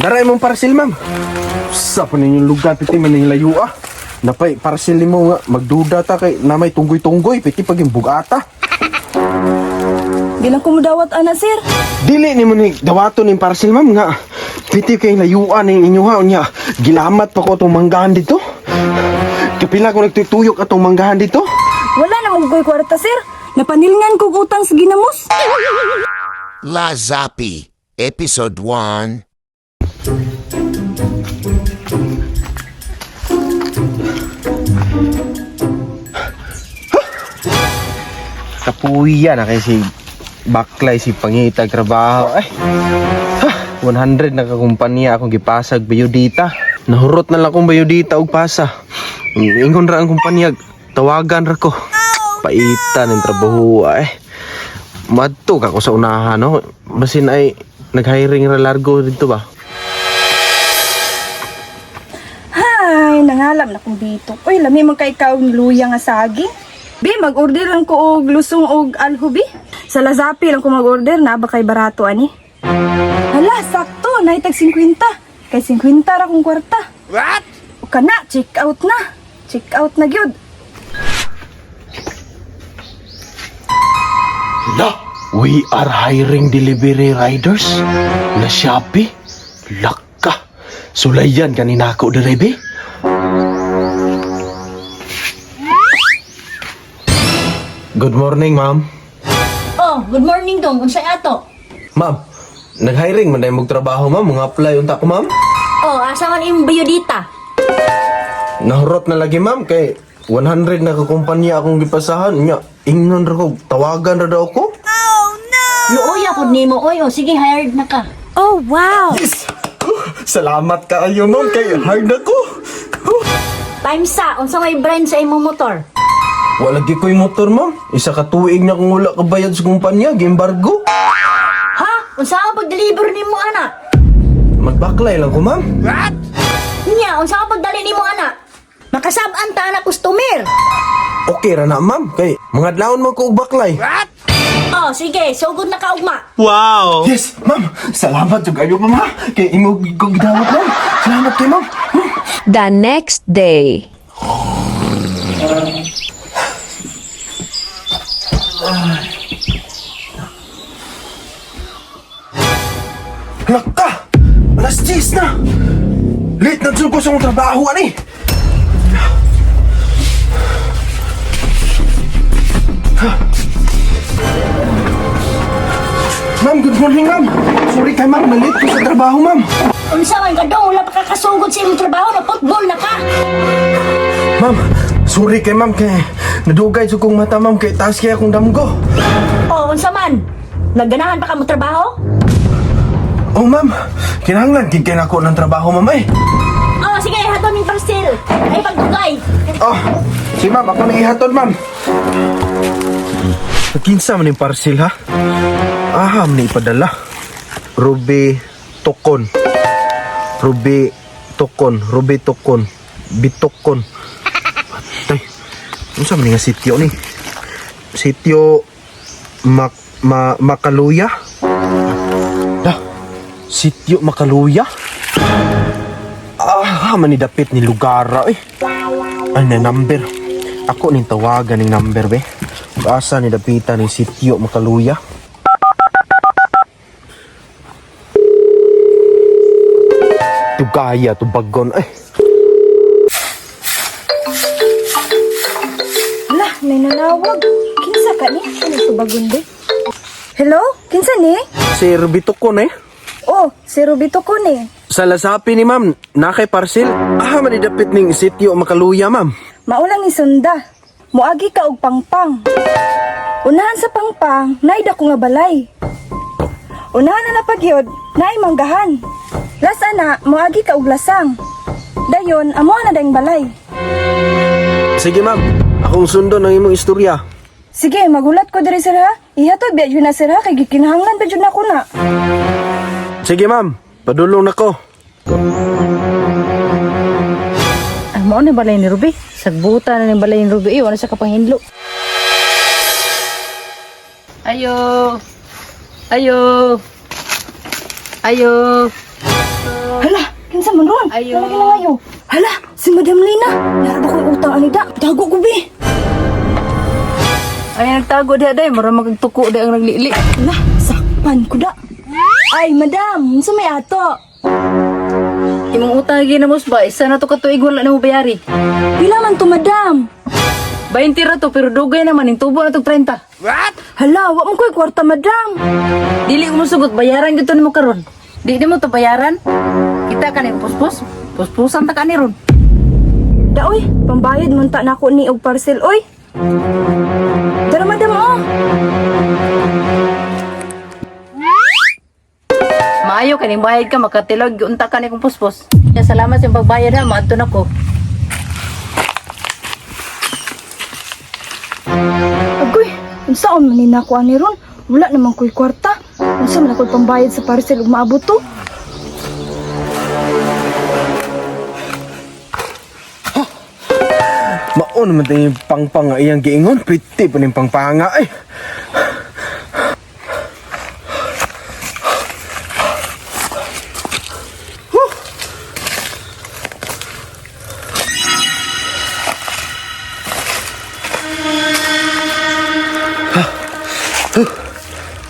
Daray mong parcel, ma'am. Sa pa ninyong lugar, piti man yung layo ah. Napay, parcel ni mo nga, magduda ta kay na may tunggoy-tunggoy, piti pag yung bugata. Bilang kumudawat ana sir. Dili ni mo ni dawato ni parcel, ma'am nga. Piti kay layuan ng inyuha niya. Gilamat pa ko itong manggahan dito. Kapila ko nagtutuyok atong manggahan dito. Wala na mong kwarta sir. Napanilngan kog utang sa ginamos. La Zapi, Episode 1. Kapuya na kay si Baklay si pangitag trabaho. 100 na kakumpanya akong gipasag bayudita. Nahurot na lang akong bayudita og pasa. Ingon ra ang kumpanya, tawagan ra ko. Paita ng trabaho Madto ka ko sa unahan, no? Basin ay nag-hiring ra largo dito ba? Hay, nangalam na kong dito. Uy, lami man kay ikaw ng luya nga saging. Bi, mag-order lang ko og lusong og alhubi. Sa Lazapi lang ko mag-order na ba kay barato ani. Hala, sakto, naitag 50. Kay 50 ra kong kwarta. What? O kana, check out na. Check out na gyud. La, we are hiring delivery riders na Shopee. Laka. Sulayan kanina ako direbe. Good morning, ma'am. Oh, good morning dong. Unsay ato? Ma'am, nag-hiring man dahil trabaho, ma'am. Mga apply unta ko, ma'am. Oh, asa man imong bayodita? Nahurot na lagi, ma'am, kay 100 na kakumpanya akong gipasahan. Nya, ingnon ra ko, tawagan ra daw ko. Luoya pud nimo oy. Oh, sige, hired na ka. Oh, wow. Yes! Salamat kaayo, ma'am, kay hard ako. Time sa unsa may brand sa imong motor? Wala gi ko'y motor, ma'am. Isa ka tuig na kung wala ka bayad sa kumpanya, gi-embargo. Ha? Unsa ang pag-deliver nimo ana? Magbaklay lang ko, ma'am. Nya, unsa ang pagdali nimo ana? Makasab-an ta na customer. Okay ra na, ma'am, kay mga adlawon man ko og baklay. Oh, sige, sugod na ka ugma. Yes, ma'am. Salamat sa kayo, ma'am, ha. Kay imo ko gidawat, ma'am. Salamat kay ma'am. The next day. Laka! Alas 10 na! Late na dyan ko sa mong trabaho, ani! Ma'am, good morning, ma'am. Sorry kay ma'am, na-late ko sa trabaho, ma'am. Unsa man ka dong, wala pa ka kasugod sa imong trabaho na football na ka. Ma'am, sorry kay ma'am, kay nadugay sa kong mata, ma'am, kay taas kaya akong damgo. Oh, unsa man? Nagganahan pa ka mo trabaho? Oh, ma'am, kinahanglan, kikay na ako ng trabaho, ma'am, eh. Oh, sige, haton ning parcel. Ay pagdugay. Oh, si ma'am, ako na ihatod, ma'am. Kinsa man yung parcel, ha? Aham na ipadala. Ruby Tokon. Ruby Tokon. Ruby Tokon. Bitokon. Patay. Ano sa mga sityo ni? Sityo Makaluya? Dah. Sityo Makaluya? Manidapit ni Lugara, eh. Ay, na number. Ako ning tawagan ning number, be. Asa ni dapitan ni Sityo Makaluya? Tugaya, tubagon, eh. Lah, may nanawag. Kinsa ka ni? Ano to bagon be? Hello? Kinsa ni? Si Rubitokon, eh. Oh, si Rubito ko ni. Sa Lazapi ni ma'am, nakay parcel. Manidapit ning Sityo Makaluya, ma'am. Maulang ni sunda. Muagi ka og pangpang. Unahan sa pangpang, naida ko nga balay. Unahan na napagyod, naay manggahan. Lasa na, muagi ka og lasang. Dayon, amo na dayong balay. Sige, ma'am. Akong sundo ng imong istorya. Sige, magulat ko diri sir ha. Ihatod biya jud na sir ha, kay gikinahanglan ba jud na ko na. Sige, ma'am. Padulong na ko. Ay, mo ni balay ni Ruby. Sagbuta na ni balay ni Ruby. Wala siya kapanghinlo. Ayo. Ayo. Ayo. Kinsa man ron? Ayo. Lalaki na ngayo. Hala, si Madam Lina. Naraba ko'y utang ani da. Dago ko bi. Ay, nagtago di aday. Mara magtuko di ang naglili. Hala, sakpan ko da. Ay, madam, unsa may ato? Imong utang ginamos ba? Isa na to katuig wala na mo bayari. Pila man to, madam? 20 ra to pero dugay naman. Yung tubo na to 30. Hala, wa mo ko'y kwarta, madam. Dili ko musugot. Bayaran gito ni mo karon. Di mo to bayaran. Kita ka ni puspos. Puspusan ta ka ni ron. Da, oy, pambayad mo ta na ako ni og parcel, oy. Tara, madam, oh. Maayo kaning bayad ka makatilog unta ka ni kong puspos. Ya salamat sa pagbayad ha, maadto na ko. Agoy, unsa man ni nako ani ron? Wala naman ko'y kwarta. Unsa man ako'y pambayad sa parcel ug maabot to? Maon naman tayo yung pangpang nga iyang giingon. Pretty pa ng pangpanga eh.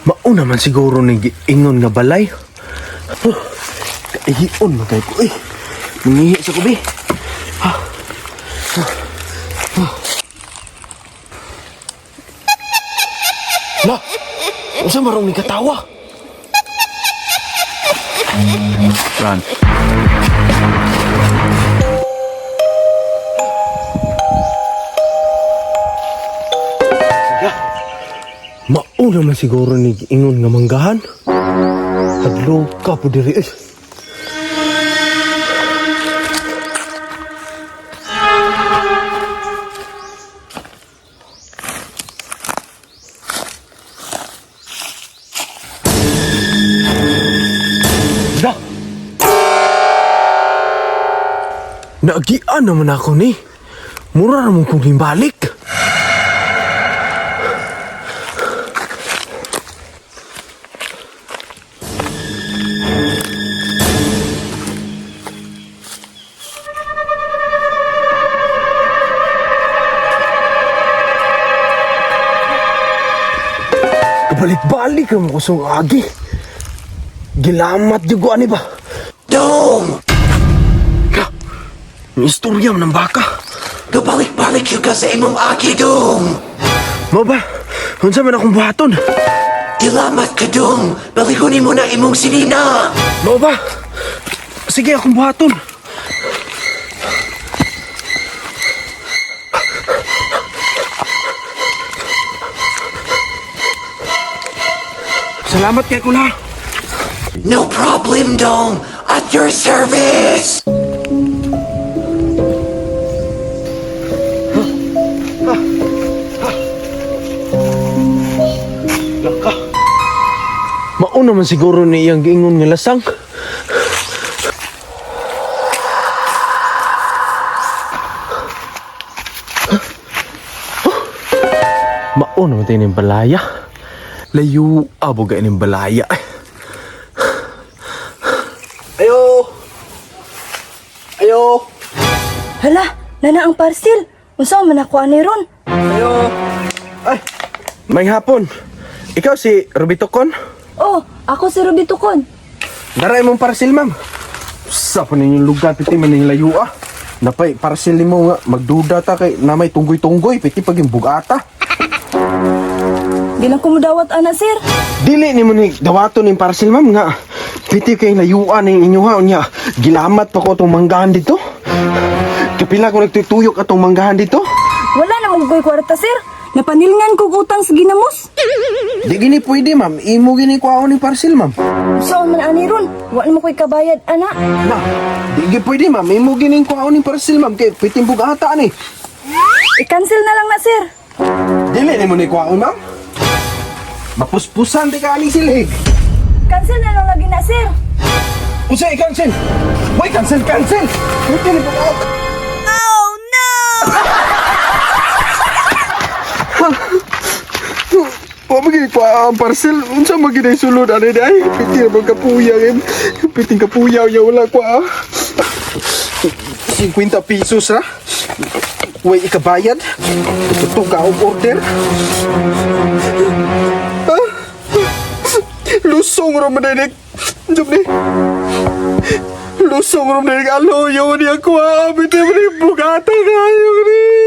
Maon naman siguro ni giingon nga balay. Kaihion magay ko eh. Nangihi sa kubi. La, unsa marong ni katawa? Run. Mauna man siguro ni ingon nga manggahan. Hadlo ka po diri eh. Da! Naagian naman ako ni. Mura naman kong himbalik. Balik-balik naman ko sa agi. Gilamat yung ani ba? Dong! Ka, may istorya ng baka. Gabalik-balik yung ka sa imong aki, Dong! Mo ba? Unsa man akong buhaton? Ilamat ka, Dong! Balikunin mo na imong sinina! Mo ba? Sige akong buhaton. Salamat kay Kula. No problem, Dong! At your service! Mao naman siguro ni iyang giingon nga lasang. Mao naman tayo ng balaya. Layo abog ng balaya. Ayo! Ayo! Hala, nana ang parcel. Unsa man ako ani ron? Ayo! Ay! May hapon. Ikaw si Rubitokon? Oh, ako si Ruby Tukon. Daray mong parcel, ma'am. Sa pa ninyong lugar, piti man yung layo ah. Napay, parcel ni mo nga, magduda ta kay na may tunggoy-tunggoy, piti pag yung bugata. Di lang ko mudawat ana, sir. Dili ni mo ni dawaton yung parcel, ma'am nga. Piti kay layuan ng inyuha niya. Gilamat pa ko itong manggahan dito. Kapila ko nagtutuyok atong manggahan dito. Wala na maggoy kwarta, sir. Napanilngan ko utang sa ginamos. Di gini pwede, ma'am. Imo gini ko ako ni parcel, ma'am. Unsa man ani ron? Wa na mo koy kabayad ana. Na, di gini pwede, ma'am. Imo gini ko ako ni parcel, ma'am. Kay piting bugata ni. I-cancel na lang na, sir. Dili ni mo ni ko ako, ma'am. Mapuspusan di ka ani silig. Cancel na lang lagi na, sir. Usa i-cancel. Why cancel? Pwede ni bugata. Wa magini ko ang parcel. Unsa magini sulod ani dai? Piting magkapuyaw. Piting kapuyaw ya wala ko ah. 50 pesos ra. Way ikabayad. Ito ka og order. Ah, lusong ra madalig. Jom ni. Lusong ra madalig aloyo ni ako. Abit ni bugata kayo ni.